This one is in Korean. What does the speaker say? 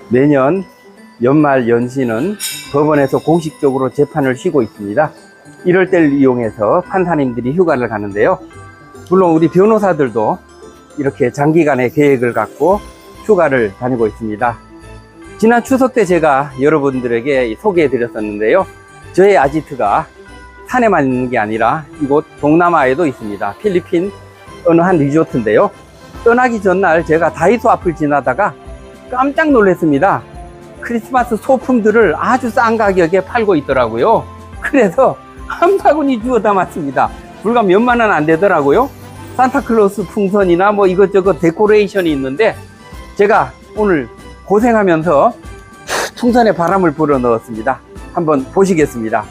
매년 연말 연시는 법원에서 공식적으로 재판을 쉬고 있습니다. 이럴 때를 이용해서 판사님들이 휴가를 가는데요. 물론 우리 변호사들도 이렇게 장기간의 계획을 갖고 휴가를 다니고 있습니다. 지난 추석 때 제가 여러분들에게 소개해 드렸었는데요. 저의 아지트가 산에만 있는 게 아니라 이곳 동남아에도 있습니다. 필리핀 어느 한 리조트인데요. 떠나기 전날 제가 다이소 앞을 지나다가 깜짝 놀랐습니다. 크리스마스 소품들을 아주 싼 가격에 팔고 있더라고요. 그래서 한 바구니 주워 담았습니다. 불과 몇만 원 안 되더라고요. 산타클로스 풍선이나 뭐 이것저것 데코레이션이 있는데 제가 오늘 고생하면서 풍선에 바람을 불어 넣었습니다. 한번 보시겠습니다.